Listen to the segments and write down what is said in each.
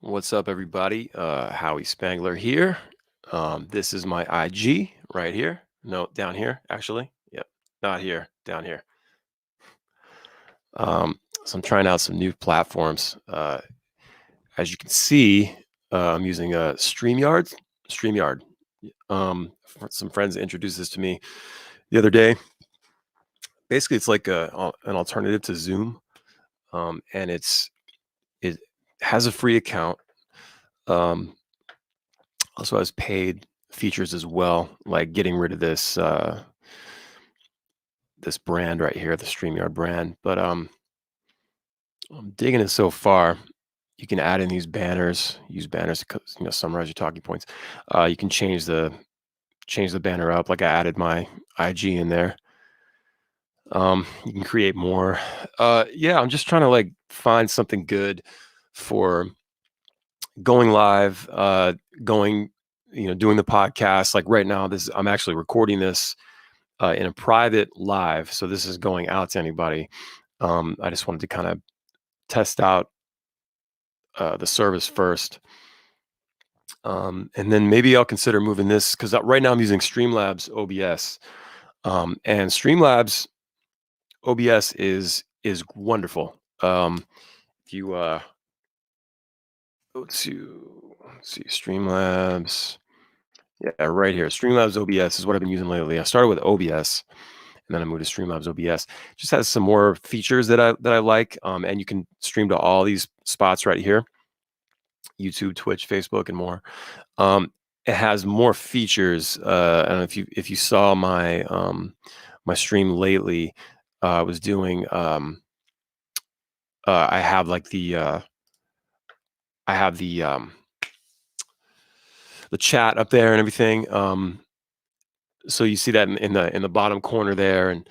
What's up, everybody? Howie Spangler here. This is my IG right here. No, down here, actually. Yep, not here, down here. So I'm trying out some new platforms. As you can see, I'm using Streamyard. Streamyard. Some friends introduced this to me the other day. Basically, it's like an alternative to Zoom, and it has a free account. Um, Also has paid features as well, like getting rid of this brand right here, the StreamYard brand. But I'm digging it so far. You can add in these banners, use banners to summarize your talking points. You can change the banner up. Like I added my IG in there. You can create more. Yeah, I'm just trying to like find something good for going live, going, doing the podcast. Like right now, I'm actually recording this in a private live, so this is going out to anybody. I just wanted to kind of test out the service first, and then maybe I'll consider moving this because right now I'm using Streamlabs OBS, and Streamlabs OBS is wonderful. If you let's see Streamlabs. Yeah, right here. Streamlabs OBS is what I've been using lately. I started with OBS, and then I moved to Streamlabs OBS. Just has some more features that I like, and you can stream to all these spots right here: YouTube, Twitch, Facebook, and more. It has more features. I don't know if you saw my stream lately. I was doing. I have like I have the chat up there and everything. So you see that in the bottom corner there, and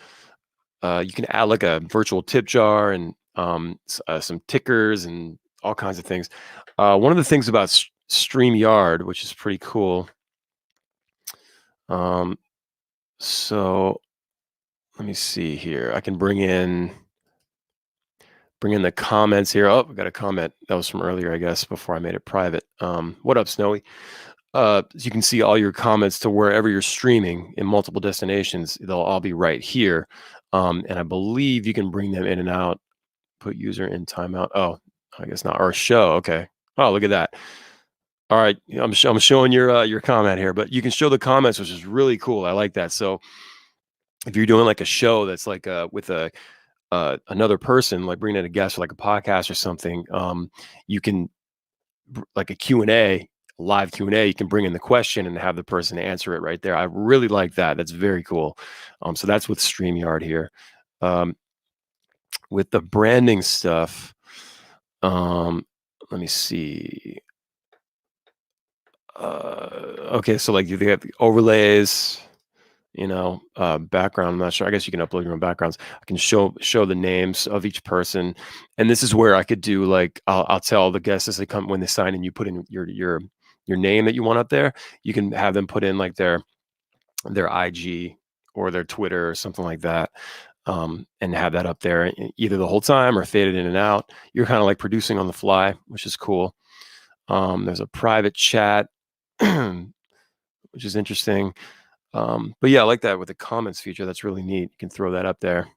you can add like a virtual tip jar and some tickers and all kinds of things. One of the things about StreamYard, which is pretty cool. Um, so let me see here. I can bring in the comments here. Oh, we got a comment that was from earlier, I guess, before I made it private. What up, Snowy? You can see all your comments to wherever you're streaming in multiple destinations. They'll all be right here. And I believe you can bring them in and out. Put user in timeout. Oh, I guess not. Or show. Okay. Oh, look at that. All right. I'm showing your comment here, but you can show the comments, which is really cool. I like that. So if you're doing like a show that's like with another person, like bringing in a guest or like a podcast or something, you can like a Q&A, live Q&A, you can bring in the question and have the person answer it right there. I really like that. That's very cool. So that's with StreamYard here. With the branding stuff, let me see. Okay, so like they have the overlays, background. I'm not sure. I guess you can upload your own backgrounds. I can show the names of each person, and this is where I could do like I'll tell the guests as they come when they sign in. You put in your name that you want up there. You can have them put in like their IG or their Twitter or something like that, and have that up there either the whole time or faded in and out. You're kind of like producing on the fly, which is cool. There's a private chat, which is interesting. But yeah, I like that with the comments feature. That's really neat. You can throw that up there.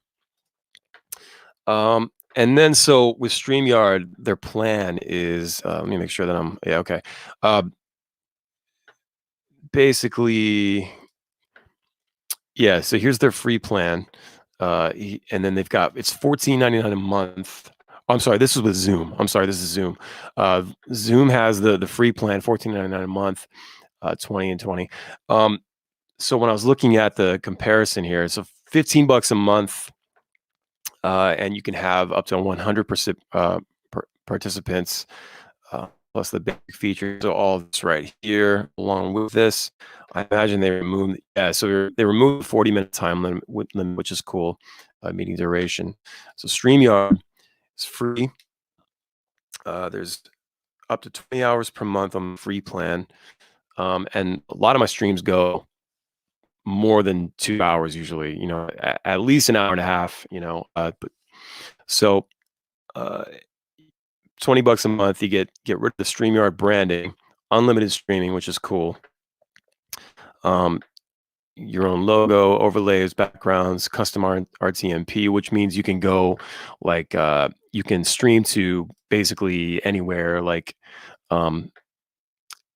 And then so with StreamYard, their plan is let me make sure that okay. Basically, yeah. So here's their free plan, and then they've got it's $14.99 a month. Oh, I'm sorry, this is with Zoom. I'm sorry, this is Zoom. Zoom has the free plan, $14.99 a month, 20 and 20. So when I was looking at the comparison here, so $15 a month, and you can have up to 100% participants, plus the big features. So all this right here, along with this, I imagine they removed. Yeah, so they removed the 40-minute time limit, which is cool. Meeting duration. So StreamYard is free. There's up to 20 hours per month on the free plan, and a lot of my streams go more than 2 hours usually, at least an hour and a half, but so $20 a month. You get rid of the StreamYard branding, unlimited streaming, which is cool. Your own logo, overlays, backgrounds, custom RTMP, which means you can go like you can stream to basically anywhere. Like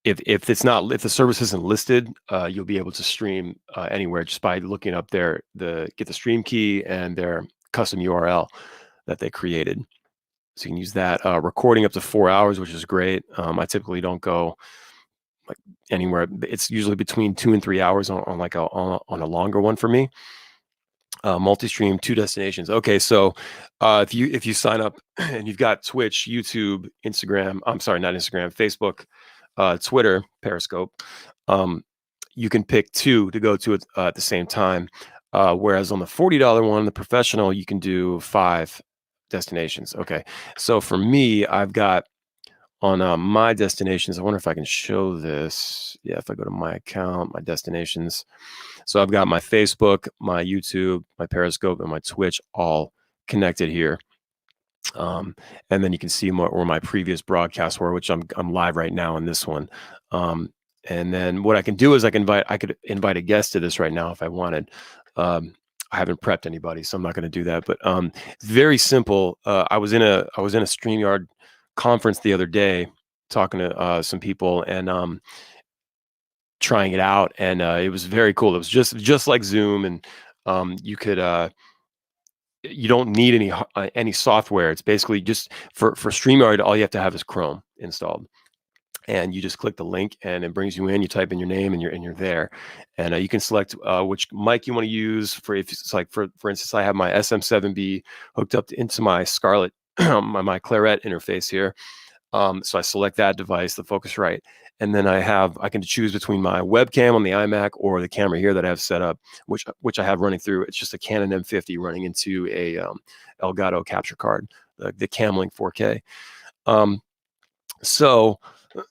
if the service isn't listed, you'll be able to stream anywhere just by looking up get the stream key and their custom URL that they created. So you can use that. Recording up to 4 hours, which is great. I typically don't go like anywhere. It's usually between 2 and 3 hours on a longer one for me. Multi-stream, 2 destinations. Okay, so if you sign up and you've got Twitch, YouTube, Instagram, I'm sorry, not Instagram, Facebook, Twitter, Periscope, you can pick 2 to go to it at the same time. Whereas on the $40 one, the professional, you can do 5 destinations. Okay, so for me, I've got on my destinations. I wonder if I can show this. Yeah, if I go to my account, my destinations. So I've got my Facebook, my YouTube, my Periscope, and my Twitch all connected here. And then you can see where my previous broadcasts were, which I'm live right now in this one. And then what I can do is I could invite a guest to this right now if I wanted. I haven't prepped anybody, so I'm not going to do that. But very simple. I was in a StreamYard conference the other day, talking to some people and trying it out, and it was very cool. It was just like Zoom, and you could. You don't need any software. It's basically just for StreamYard. All you have to have is Chrome installed, and you just click the link and it brings you in. You type in your name and you're there, and you can select which mic you want to use. For if it's like for instance, I have my SM7B hooked up into my Scarlett my Claret interface here. So I select that device, the Focusrite, and then I can choose between my webcam on the iMac or the camera here that I have set up, which I have running through. It's just a Canon M50 running into a Elgato capture card, the Camlink 4K. So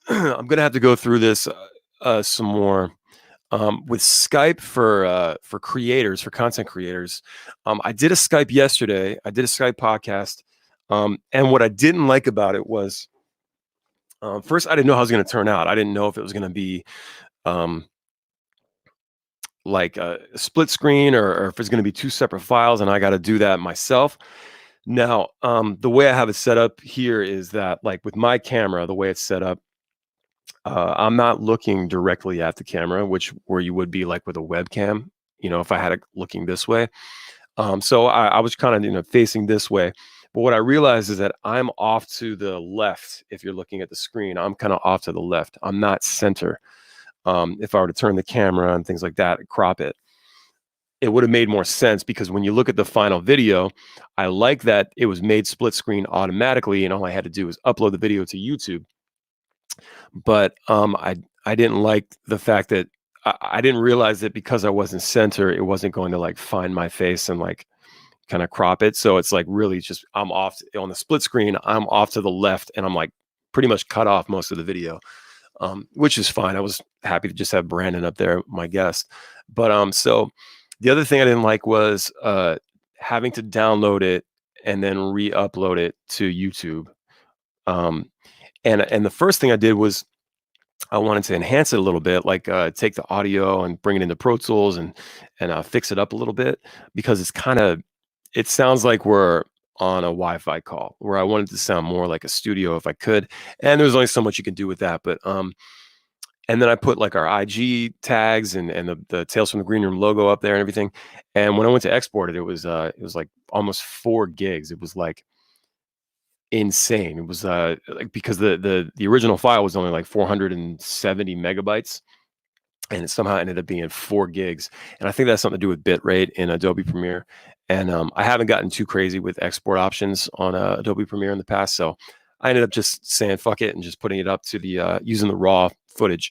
I'm gonna have to go through this some more. With Skype for creators, for content creators, I did a Skype yesterday. I did a Skype podcast, and what I didn't like about it was, first, I didn't know how it was going to turn out. I didn't know if it was going to be like a split screen or if it's going to be 2 separate files, and I got to do that myself. Now, the way I have it set up here is that, like with my camera, the way it's set up, I'm not looking directly at the camera, where you would be like with a webcam, if I had it looking this way. So I was kind of, facing this way. But what I realized is that I'm off to the left. If you're looking at the screen, I'm kind of off to the left. I'm not center. If I were to turn the camera and things like that, crop it, it would have made more sense, because when you look at the final video, I like that it was made split screen automatically, and all I had to do was upload the video to YouTube. But I didn't like the fact that I didn't realize that because I wasn't center, it wasn't going to like find my face and like kind of crop it. So it's like really just I'm off on the split screen. I'm off to the left, and I'm like pretty much cut off most of the video, which is fine. I was happy to just have Brandon up there, my guest. But so the other thing I didn't like was having to download it and then re-upload it to YouTube. And the first thing I did was I wanted to enhance it a little bit, like take the audio and bring it into Pro Tools and fix it up a little bit, because it sounds like we're on a Wi-Fi call, where I wanted to sound more like a studio if I could. And there's only so much you can do with that. But and then I put like our IG tags and the Tales from the Green Room logo up there and everything. And when I went to export it, it was like almost 4 gigs. It was like insane. It was like, because the original file was only like 470 megabytes, and it somehow ended up being 4 gigs. And I think that's something to do with bit rate in Adobe Premiere. And I haven't gotten too crazy with export options on Adobe Premiere in the past, so I ended up just saying fuck it and just putting it up to the using the raw footage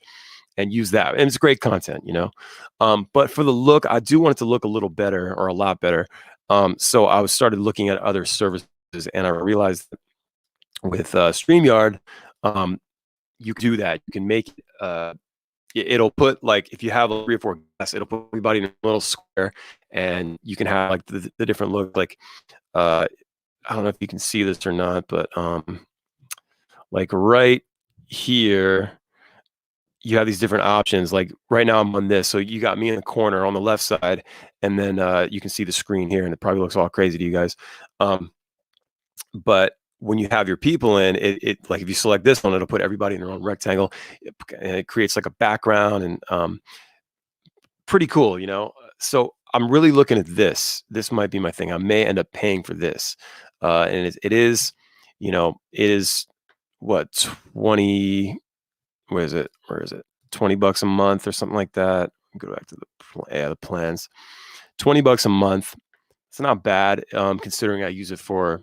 and use that. And it's great content, but for the look, I do want it to look a little better, or a lot better. So I started looking at other services, and I realized that with StreamYard, you can do that. You can make it'll put, like, if you have 3 or 4 guests, it'll put everybody in a little square, and you can have like the different look. Like I don't know if you can see this or not, but like right here, you have these different options. Like right now I'm on this. So you got me in the corner on the left side, and then you can see the screen here, and it probably looks all crazy to you guys. But when you have your people in, it like if you select this one, it'll put everybody in their own rectangle, and it creates like a background, and pretty cool, you know. So I'm really looking at this. This might be my thing. I may end up paying for this, and it is, you know, it is what 20. Where is it? Where is it? $20 a month or something like that. Go back to the plans. $20 a month. It's not bad, considering I use it for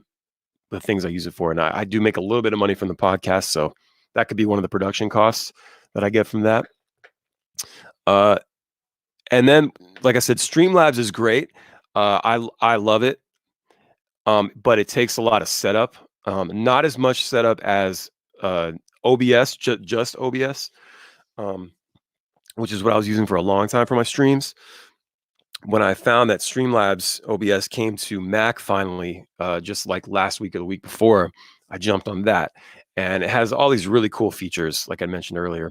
the things I use it for, and I do make a little bit of money from the podcast, so that could be one of the production costs that I get from that. And then, like I said, Streamlabs is great. I love it, but it takes a lot of setup. Not as much setup as OBS, just OBS, which is what I was using for a long time for my streams. When I found that Streamlabs OBS came to Mac finally, just like last week or the week before, I jumped on that. And it has all these really cool features, like I mentioned earlier.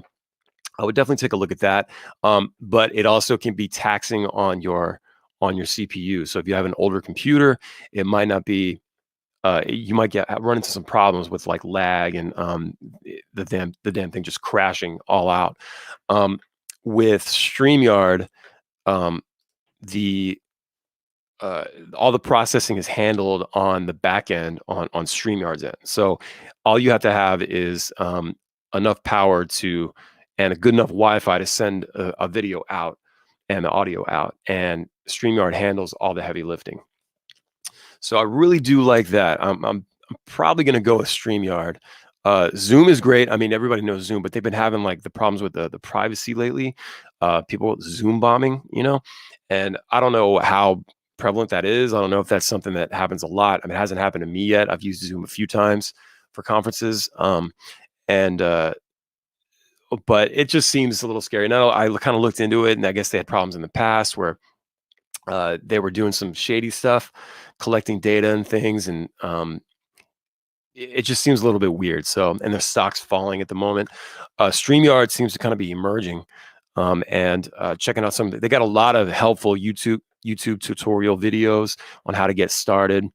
I would definitely take a look at that. But it also can be taxing on your CPU. So if you have an older computer, it might not be. You might run into some problems with like lag and the damn thing just crashing all out. With Streamyard, the all the processing is handled on the back end on Streamyard's end. So all you have to have is enough power to and a good enough Wi-Fi to send a video out and the audio out, and Streamyard handles all the heavy lifting. So I really do like that. I'm probably going to go with Streamyard. Zoom is great. I mean, everybody knows Zoom, but they've been having like the problems with the privacy lately. People Zoom bombing, you know, and I don't know how prevalent that is. I don't know if that's something that happens a lot. I mean, it hasn't happened to me yet. I've used Zoom a few times for conferences, and but it just seems a little scary. Now I kind of looked into it, and I guess they had problems in the past where they were doing some shady stuff, collecting data and things, and it just seems a little bit weird. So, and the stock's falling at the moment. StreamYard seems to kind of be emerging, and checking out they got a lot of helpful YouTube tutorial videos on how to get started.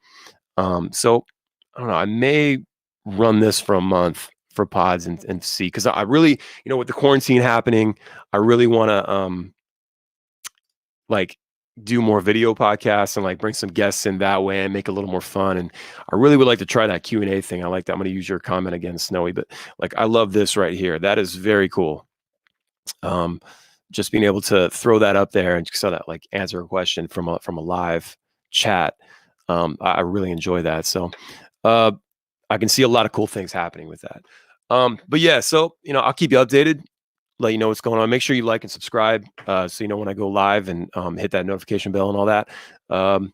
So I don't know. I may run this for a month for pods and see, because I really, you know, with the quarantine happening, I really want to like do more video podcasts and like bring some guests in that way and make it a little more fun. And I really would like to try that Q&A thing. I like that. I'm going to use your comment again, Snowy, but like, I love this right here. That is very cool. Just being able to throw that up there and just so that like answer a question from a live chat. I really enjoy that. So I can see a lot of cool things happening with that. But yeah, so, you know, I'll keep you updated, let you know what's going on. Make sure you like and subscribe, so you know when I go live, and hit that notification bell and all that.